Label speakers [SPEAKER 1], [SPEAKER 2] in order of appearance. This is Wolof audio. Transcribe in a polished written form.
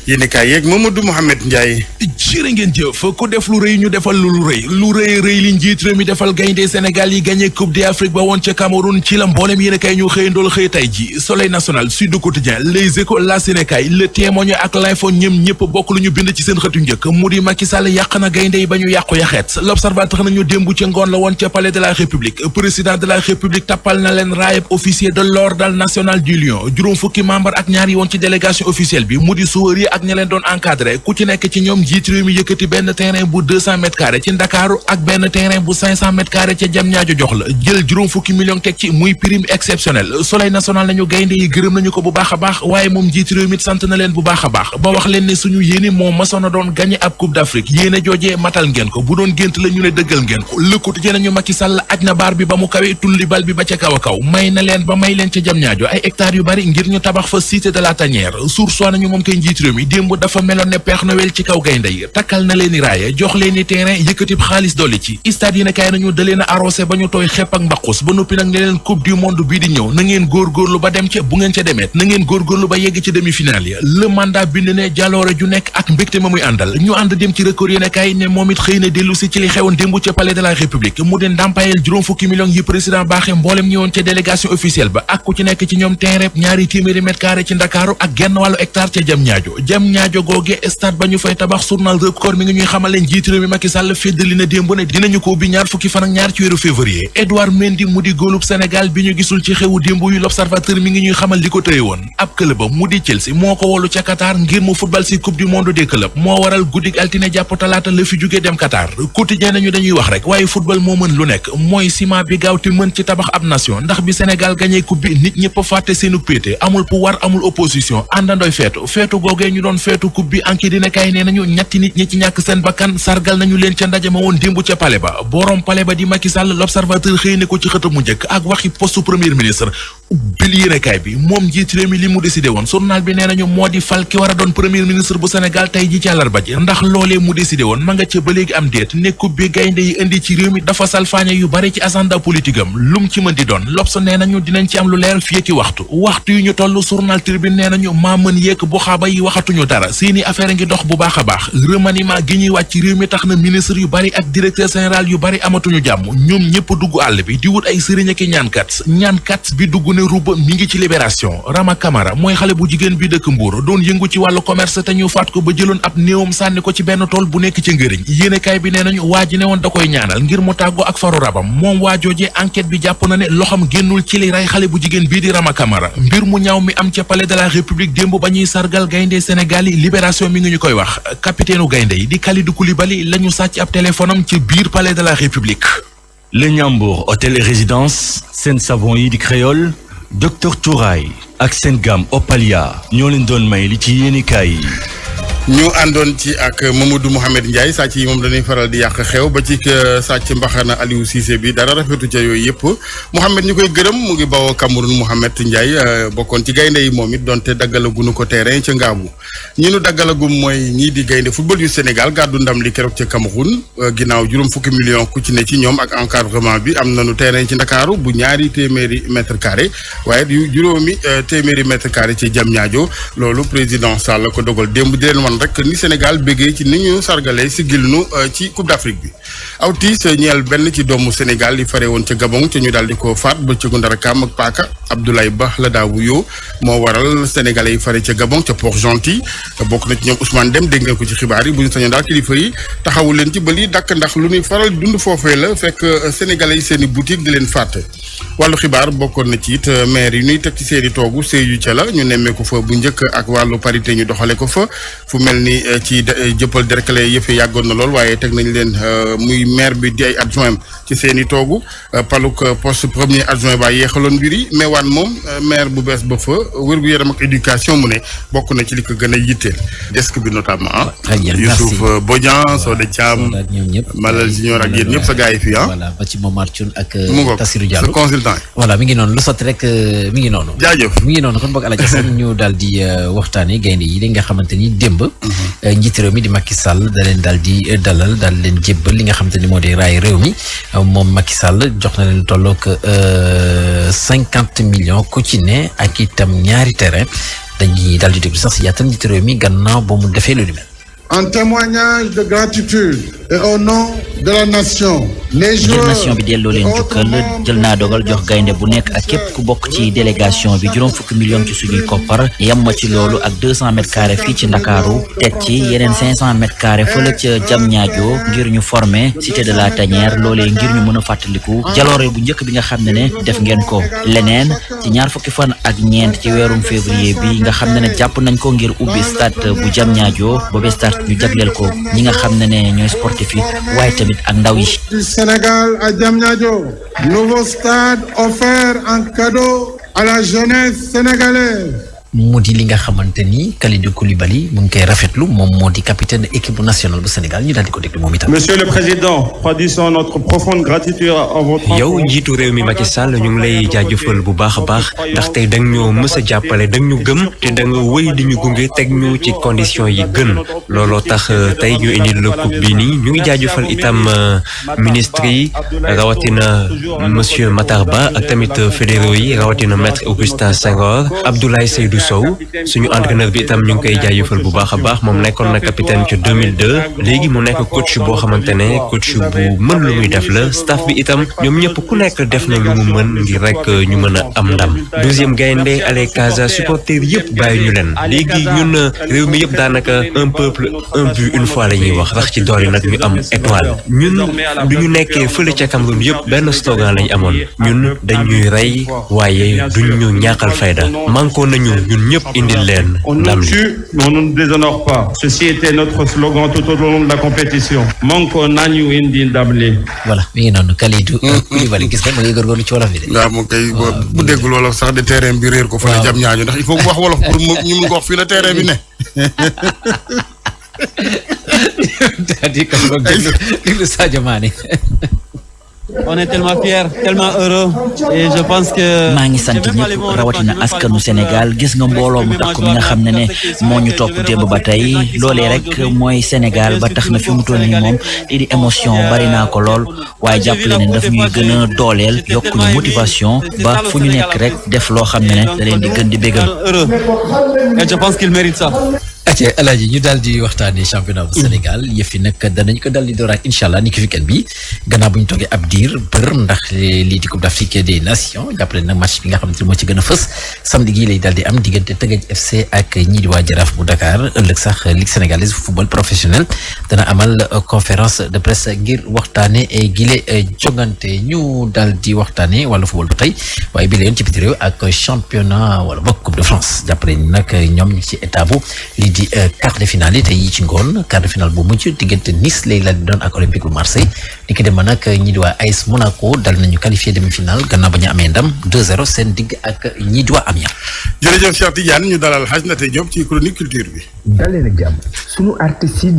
[SPEAKER 1] yéen kaay yeeg Mamadou Mouhamed Ndiaye.
[SPEAKER 2] jërë ngeen jëf ku def lu rëy ñu defal lu rëy li njiit réew mi defal gaynde Sénégal yi gagné coupe d'Afrique ba woon ca Cameroun ci la mboolem yéen kaay ñu xëyandool xëy tay ji Soleil national Sud Quotidien Les Échos la Sénégal Le Témoin ak L'Info ñëpp bokk lu ñu bind ci seen xëtu njëkk mu di Macky Sall yàq na gaynde yi ba ñu yàqu yaxeet L'Observateur nañu démb ca ngoon la woon ca palais de la République président de la République tappal na leen raayab officier de l'ordre national du Lion juróom fukki membre ak ñaar yi woon ci délégation officielle bi mu di suwër yi ak ña leen doon encadré ku ci nekk ci ñoom jiit réew mi yëkkati benn terrain bu 200 mètres carrés ci Ndakaaru ak benn terrain bu 500 mètres carrés ca Diamniadio jox la jël juróom fukki millions teg ci muy prime exceptionnelle Soleil national nañu gaynde yi gërëm nañu ko bu baax a baax waaye moom jiit réew mi sant na leen bu baax a baax ba wax leen ne suñu yéene moo masoon a doon gagné ab coupe d'Afrique yéene joojee matal ngeen ko bu doon gént la ñu ne dëggal ngeen ko Le Quotidien nañu Macky Sall aj na baar bi ba mu kawe tulli bal bi ba ca kaw a kaw may na leen ba may leen ca Diamniadio ay hectares yu bari ngir ñu tabax fa cité de la Tanière Source A nañu moom koy njiit réew mi démb dafa meloon ne Père Noël ci kaw gaynde yi takkal na leen i raaya jox leen i terrain yëkkatib xaalis dolli ci stade yi ne kaay nañu dalee na arrosé ba ñu tooy xepp ak mbaqus ba noppi nag ne leen coupe du monde bii di ñëw na ngeen góorgóorlu ba dem ca bu ngeen ca demeet na ngeen góorgóorlu ba yegg ci demi-finale ya le mandat bind ne jaloore ju nekk ak mbégte ma muy àndal ñu ànd dem ci record yi ne kaay ne moom it xëy na dellu si ci li xewoon démb ca palais de la République mu di ndàmpaayel juróom fukki millions yi président baaxe mboolem ñi woon ca délégation officielle ba ak ku ci nekk ci ñoom terrain ñaari téeméeri mètre carré ci Ndakaaru ak genn wàllu hectare ca Diamniadio googe stade ba ñu fay tabax journal record mi ngi ñuy xamal leen njiit réew mi Macky Sall féddali na démb ne dinañu ko ubbi ñaar fukki fan ak ñaar ci weeru février Edouard Mendy mu di góolub Sénégal bi ñu gisul ci xewu démb yu l'Observateur mi ngi ñuy xamal li ko tëye woon ab club ba mu di Chelsea moo ko wolu ca Qatar ngir mu football ci coupe du monde des clubs moo waral guddik altine jàpp talaata la fi jóge dem Qatar quotidien nañu dañuy wax rek waaye football moo mën lu nekk mooy ciment bi gaaw te mën ci tabax ab nation ndax bi Sénégal gagné coupe bi nit ñëpp fàtte seenu péete amul pouvoir amul opposition àndandooy feetu googee ñu doon feetu coupe bi anki dina kay nee nañu ñetti nit ñi ci ñàkk seen bakkan sargal nañu leen ca ndaje ma woon démb ca palais ba borom palais ba di Macky Sall l'Observateur xëy ne ko ci xëtam mu njëkk ak waxi poste premier ministre ubbil yéenekaay bi moom njiit réew mi li mu décidé woon journal bi nee nañu moo di fal ki war a doon premier ministre bu Sénégal tey ji ci àllarba ji ndax loolee mu décidé woon ma nga ca ba léegi am déet ne coupe bi gaynde yi indi ci réew mi dafa salfaañe yu bari ci agenda politique am lum ci mën di doon L'Obs nee nañu dinañ ci am lu leer fii ki waxtu yu ñu toll journal Tribune nee nañu maa mën yéeg bu xaaba yi waxatuñu dara seeni affaire ngi dox bu baax a baax remaniement gi ñuy wàcc ci réew mi tax na ministre yu bari ak directeur général yu bari amatuñu jàmm ñoom ñëpp dugg àll bi di wut ay sëriñ ak ñaankat bi dugg ne ruba mi ngi ci Libération Rama Camara mooy xale bu jigéen bi dëkk Mbuur doon yëngu ci wàllu commerce te ñu faat ko ba jëloon ab néewam sànni ko ci benn tool bu nekk ci ngëriñ yéenekaay bi nee nañu waa ji ne woon da koy ñaanal ngir mu tàggoo ak faru rabam moom waajooje enquête bi jàpp na ne loxam génnul ci li ray xale bu jigéen bii di Rama Camara mbir mu ñaaw mi am ca palais de la République démb ba ñuy sargal gaynde Sénégal yi Libération mi ngi ñu koy wax capitaine u gaynde yi di Kalidou Koulibaly la ñu sàcc ab téléphone am ci biir palais de la République.
[SPEAKER 3] Le Ñambour hôtel et résidence seen savon yi di créole Docteur Touraay ak seen gamme Opalia ñoo leen doon may li ci yéenekaay yi.
[SPEAKER 1] ñu àndoon ci ak Mamadou Mouhamed Ndiaye sàcc yi moom dañuy faral di yàq xew ba ci sàcc mbaxana Aliou Cissé bi dara rafetu ca yooyu yëpp Mouhamed ñu koy gërëm mu ngi bawoo Cameroun Mouhamed Ndiaye bokkoon ci gaynde yi moom it donte daggalaguñu ko terrain ca Ngaabu ñi nu daggalagum mooy ñii di gaynde football yu Sénégal gàddu ndam li keroog ca Cameroun ginnaaw juróom fukki million ku ci ne ci ñoom ak encadrement bi am nañu terrain ci Ndakaaru bu ñaari téeméeri mètre carré waaye yu juróomi téeméeri mètre carré ci Diamniadio loolu président Sall ko dogal démb di leen wan rek ni Sénégal bëggee ci ni ñu sargalee si gilnu ci Coupe d'Afrique bi aw tiis ñeel benn ci doomu Sénégal li fare woon ca Gabon ca ñu daal di ko faat ba ci Ndarakaam ak paaka Abdoulaye Ba la daa wuyoo moo waral sénégalais yi fare ca Gabon ca Port-Gentil bokk na ci ñoom Ousmane Dem dégg nga ko ci xibaar yi bu ñu sañoon daal kilifa yi taxawu leen ci ba lii dakk ndax lu ñuy faral dund foofee la fekk sénégalais yi seen i boutique di leen fàtte wàllu xibaar bokkoon na ci it maire yi ñuy teg ci seen i toogu Sédhiou ca la ñu nemmee ko fa bu njëkk ak wàllu parité ñu doxale ko fa fu mel ni ci jëppal derkale yëf yàggoon na lool waaye teg nañ leen muy maire bi di ay adjoint ci seen i toogu paluk poste premier adjoint ba yeexaloon mbir yi mais waan moom maire bu bees ba fa wér-gu-yaram ak éducation mu ne bokk na ci li ko gën a yitteel desk bi notamment Youssouf Bodian Soda Thiam Malal Junior ak yéen ñëpp sa gars yi fii
[SPEAKER 4] voilà ba ci Momar Thioune ak Tassirou
[SPEAKER 1] sa
[SPEAKER 4] Diallo
[SPEAKER 1] consultant
[SPEAKER 4] voilà mi ngi noonu lu sotti rek mi ngi noonu
[SPEAKER 1] jaajëf
[SPEAKER 4] mi ngi noonu kon boog Alaaji San ñu daal di waxtaane gaynde yi li nga xamante ni démb njiit réew mi di Macky Sall da leen daal di dalal daal leen jébbal li nga xamante ni moo di raay réew mi moom Macky Sall jox na leen tolloog 50 millions ku ci ne ak itam ñaari terrain dañuy daal di déglu sax si yaatal njiitu réew mi gannaaw ba mu defee lu ni mel.
[SPEAKER 5] En témoignage de gratitude et au nom de la nation.
[SPEAKER 6] ngir nation bi delloo leen jukkal jël naa dogal jox gaynde bu nekk ak képp ku bokk ci délégation bi juróom fukki millions ci suñuy koppar yem ma ci loolu ak 200 mètres carrés fii ci Ndakaaru teg ci yeneen 500 mètres carrés fële ca Diamniadio ngir ñu former cité de la Tanière loolee ngir ñu mën a fàttaliku jaloore bu njëkk bi nga xam ne def ngeen ko leneen ci ñaar fukki fan ak ñeent ci weerum février bi nga xam ne jàpp nañ ko ngir ubbi stade bu Diamniadio boobu stade ñu jagleel ko ñi nga xam ne ñooy sportif yi waaye tamit ak ndaw yi.
[SPEAKER 5] Du Sénégal à Diamniadio, nouveau stade offert en cadeau à la jeunesse sénégalaise.
[SPEAKER 4] mu di li nga xamante ni Kalidou Koulibaly mu ngi koy rafetlu moom moo di capitaine de équipe nationale bu Sénégal ñu daal di ko déglu moom itam.
[SPEAKER 7] Monsieur le Président, traduisons notre profonde gratitude à votre.
[SPEAKER 8] yow njiitu réew mi Macky Sall ñu ngi lay jaajëfal bu baax a baax ndax tey da nga ñoo mës a jàppale da nga ñu gëm te da nga wéy di ñu gunge teg ñu ci conditions yi gën looloo tax tey ñu indi la coupe bi nii ñu ngi jaajëfal itam ministre yi rawatina monsieur Matar Ba ak tamit fédéraux yi rawatina maître Augustin Senghor Abdoulaye Seydou Sow suñu entraîneur bi itam ñu ngi koy jaajëfal bu baax a baax moom nekkoon na capitaine ci 2002 léegi mu nekk coach boo xamante ne coach bu mën lu muy def la staff bi itam ñoom ñëpp ku nekk def na lu mu mën ngir rek ñu mën a am ndam 12e gaynde ale Casa supporters yëpp bàyyi ñu leen léegi ñun réew mi yëpp daanaka un peuple un but une fois la ñuy wax rax ci doole nag ñu am étoile ñun du ñu nekkee fële ca Cameroun yëpp benn slogan lañ amoon ñun dañuy rey waaye duñ ñu ñàkkal fayda manko nañu ñun ñëpp indil leen ndam li.
[SPEAKER 7] On ne nous déshonore pas. Ceci était notre slogan tout au long de la compétition. Manko nañu indi ndam li.
[SPEAKER 4] voilà mi ngi noonu Kalidou Koulibaly gis nga ma ngi góorgóorlu ci wolof bi de.
[SPEAKER 1] waaw moom kay bu déggul wolof sax de terrain bi réer ko fa la Diamniadio ndax il faut wax wolof pour ñu mun ko wax fii la terrain bi ne.
[SPEAKER 4] c'est-à-dire que déglu Sadio Mané.
[SPEAKER 9] On est tellement fiers, tellement heureux et je pense que.
[SPEAKER 6] maa ngi sant ñëpp rawatina askanu Sénégal gis nga mbooloo mu takku mi nga xam ne moo ñu topp démb ba tey loolee rek mooy Sénégal ba tax na fi mu toll nii moom lii di émotion bari naa ko lool waaye jàppale ne daf ñuy gën a dooleel yokk ñu motivation ba fu ñu nekk rek def loo xam ne da leen di gën di bégal.
[SPEAKER 9] Heureux et je pense qu'il mérite ça.
[SPEAKER 4] acca Alaaji ñu daal di waxtaanee championnat bu Sénégal yëf yi nag danañ ko daal di dooraat incha allah ni ki weekend bi gannaaw bu ñu toogee ab diir bër ndax lii di Coupe d'Afrique des Nations jàppale nag match bi nga xamante ne moo ci gën a fës samedi gii lay daal di am diggante Teungueth FC ak ñii di waa Jaraaf bu Dakar ëllëg sax Ligue sénégalaise football professionnel dana amal conférence de presse ngir waxtaane gile jongante ñu daal di waxtaane wàllu football ba tey waaye bi la yoon ci biti réew ak championnat wala bokk Coupe de France jàppale nag ñoom ñu ci état bu lii di quart de finale yi tey yi ci ngoon quart de finale bu mujj diggante Nice lay la di doon ak Olympique bu Marseille di ki dem nag ñii di waa AS Monaco dal nañu qualifié demi-finale gannaaw ba ñu amee ndam 2-0 seen digg ak ñii di waa Amiens.
[SPEAKER 1] jërëjëf Cheikh Tidiane ñu dalal Hadj Naté Diop ci chronique culture bi.
[SPEAKER 10] dalee na jàmm sunu artistes yi